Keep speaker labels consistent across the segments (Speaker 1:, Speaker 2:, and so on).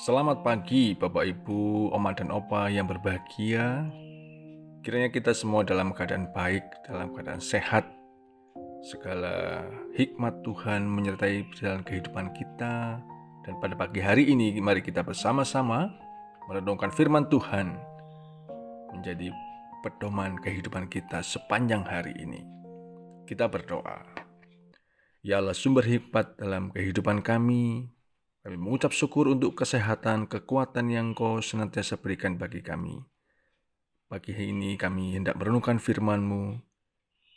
Speaker 1: Selamat pagi Bapak Ibu, Oma dan Opa yang berbahagia. Kiranya kita semua dalam keadaan baik, dalam keadaan sehat. Segala hikmat Tuhan menyertai dalam kehidupan kita. Dan pada pagi hari ini mari kita bersama-sama merenungkan firman Tuhan menjadi pedoman kehidupan kita sepanjang hari ini. Kita berdoa. Ya Allah, sumber hikmat dalam kehidupan kami mengucap syukur untuk kesehatan, kekuatan yang Kau senantiasa berikan bagi kami. Pagi ini kami hendak merenungkan firman-Mu.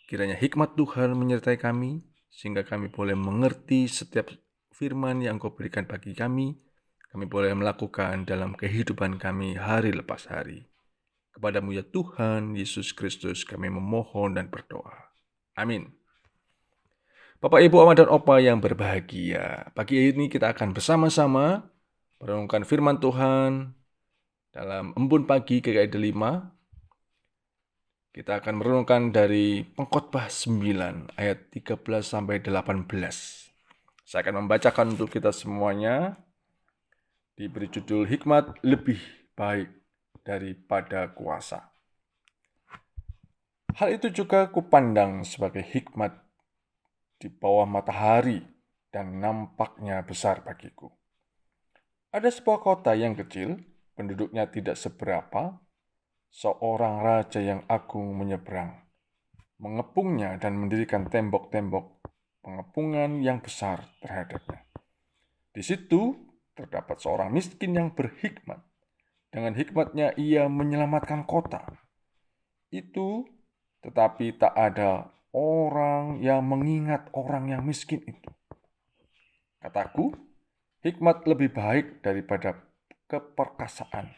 Speaker 1: Kiranya hikmat Tuhan menyertai kami, sehingga kami boleh mengerti setiap firman yang Kau berikan bagi kami. Kami boleh melakukan dalam kehidupan kami hari lepas hari. Kepadamu ya Tuhan Yesus Kristus kami memohon dan berdoa. Amin. Bapak, Ibu, Oma, dan Opa yang berbahagia, pagi ini kita akan bersama-sama merenungkan firman Tuhan dalam Embun Pagi GKID 5. Kita akan merenungkan dari Pengkhotbah 9 ayat 13 sampai 18. Saya akan membacakan untuk kita semuanya. Diberi judul Hikmat Lebih Baik Daripada Kuasa. Hal itu juga kupandang sebagai hikmat di bawah matahari dan nampaknya besar bagiku. Ada sebuah kota yang kecil, penduduknya tidak seberapa, seorang raja yang agung menyeberang, mengepungnya dan mendirikan tembok-tembok pengepungan yang besar terhadapnya. Di situ terdapat seorang miskin yang berhikmat. Dengan hikmatnya ia menyelamatkan kota itu, tetapi tak ada orang yang mengingat orang yang miskin itu. Kataku, hikmat lebih baik daripada keperkasaan,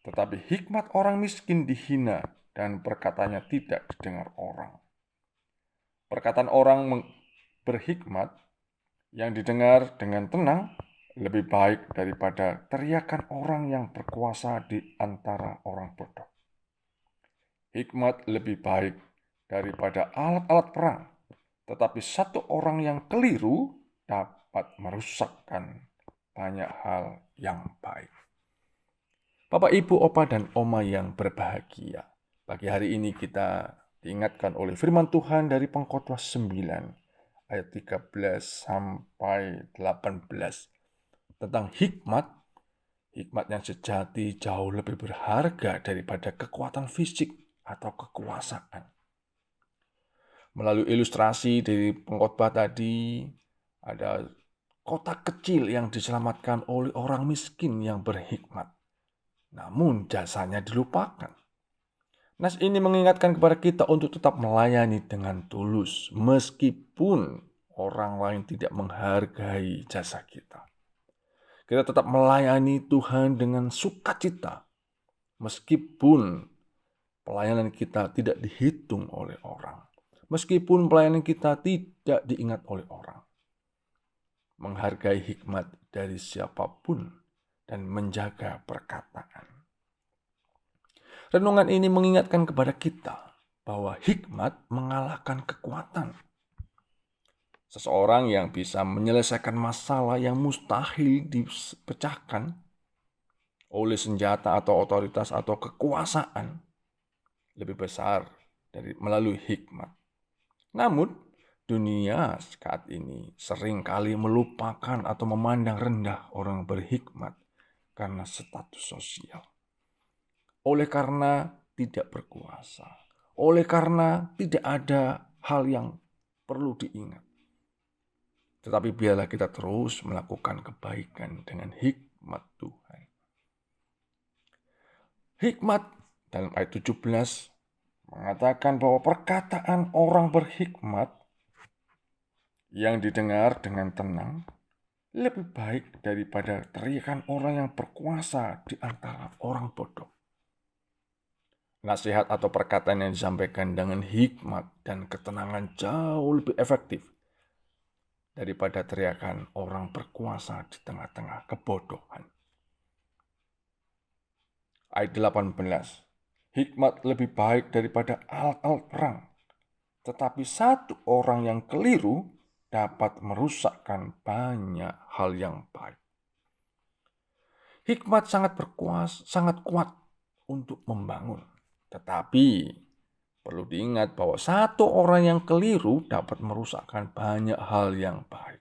Speaker 1: tetapi hikmat orang miskin dihina dan perkataannya tidak didengar orang. Perkataan orang berhikmat yang didengar dengan tenang lebih baik daripada teriakan orang yang berkuasa di antara orang bodoh. Hikmat lebih baik daripada alat-alat perang, tetapi satu orang yang keliru dapat merusakkan banyak hal yang baik. Bapak, Ibu, Opa, dan Oma yang berbahagia, pagi hari ini kita diingatkan oleh firman Tuhan dari Pengkhotbah 9 ayat 13 sampai 18 tentang hikmat yang sejati jauh lebih berharga daripada kekuatan fisik atau kekuasaan. Melalui ilustrasi dari pengkhotbah tadi, ada kota kecil yang diselamatkan oleh orang miskin yang berhikmat. Namun jasanya dilupakan. Nas ini mengingatkan kepada kita untuk tetap melayani dengan tulus, meskipun orang lain tidak menghargai jasa kita. Kita tetap melayani Tuhan dengan sukacita, meskipun pelayanan kita tidak dihitung oleh orang. Meskipun pelayanan kita tidak diingat oleh orang. Menghargai hikmat dari siapapun dan menjaga perkataan. Renungan ini mengingatkan kepada kita bahwa hikmat mengalahkan kekuatan. Seseorang yang bisa menyelesaikan masalah yang mustahil dipecahkan oleh senjata atau otoritas atau kekuasaan lebih besar dari melalui hikmat. Namun, dunia saat ini sering kali melupakan atau memandang rendah orang berhikmat karena status sosial. Oleh karena tidak berkuasa. Oleh karena tidak ada hal yang perlu diingat. Tetapi biarlah kita terus melakukan kebaikan dengan hikmat Tuhan. Hikmat dalam ayat 17 mengatakan bahwa perkataan orang berhikmat yang didengar dengan tenang lebih baik daripada teriakan orang yang berkuasa di antara orang bodoh. Nasihat atau perkataan yang disampaikan dengan hikmat dan ketenangan jauh lebih efektif daripada teriakan orang berkuasa di tengah-tengah kebodohan. Ayat 18. Hikmat lebih baik daripada alat-alat perang, tetapi satu orang yang keliru dapat merusakkan banyak hal yang baik. Hikmat sangat kuat untuk membangun. Tetapi perlu diingat bahwa satu orang yang keliru dapat merusakkan banyak hal yang baik.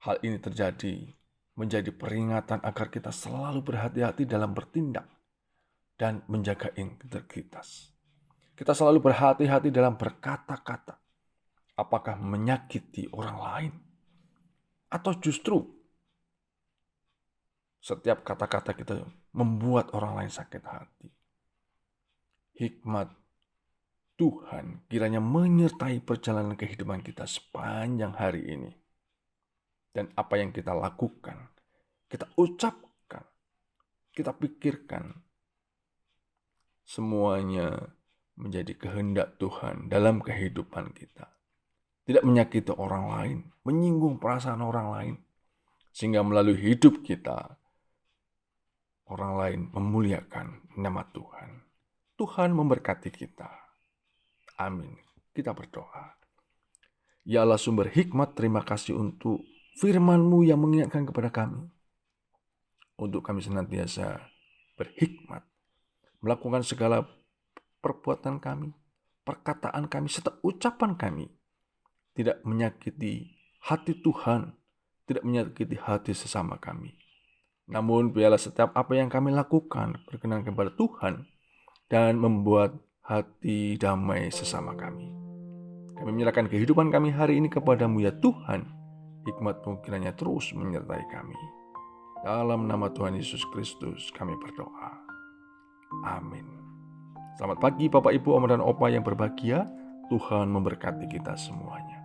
Speaker 1: Hal ini menjadi peringatan agar kita selalu berhati-hati dalam bertindak dan menjaga integritas. Kita selalu berhati-hati dalam berkata-kata. Apakah menyakiti orang lain? Atau justru setiap kata-kata kita membuat orang lain sakit hati. Hikmat Tuhan kiranya menyertai perjalanan kehidupan kita sepanjang hari ini. Dan apa yang kita lakukan, kita ucapkan, kita pikirkan, semuanya menjadi kehendak Tuhan dalam kehidupan kita. Tidak menyakiti orang lain, menyinggung perasaan orang lain. Sehingga melalui hidup kita, orang lain memuliakan nama Tuhan. Tuhan memberkati kita. Amin. Kita berdoa. Ya Allah sumber hikmat, terima kasih untuk firman-Mu yang mengingatkan kepada kami. Untuk kami senantiasa berhikmat. Melakukan segala perbuatan kami, perkataan kami, serta ucapan kami. Tidak menyakiti hati Tuhan, tidak menyakiti hati sesama kami. Namun biarlah setiap apa yang kami lakukan berkenan kepada Tuhan dan membuat hati damai sesama kami. Kami menyerahkan kehidupan kami hari ini kepadamu ya Tuhan. Hikmat-Mu kiranya terus menyertai kami. Dalam nama Tuhan Yesus Kristus kami berdoa. Amin. Selamat pagi Bapak, Ibu, Oma, dan Opa yang berbahagia. Tuhan memberkati kita semuanya.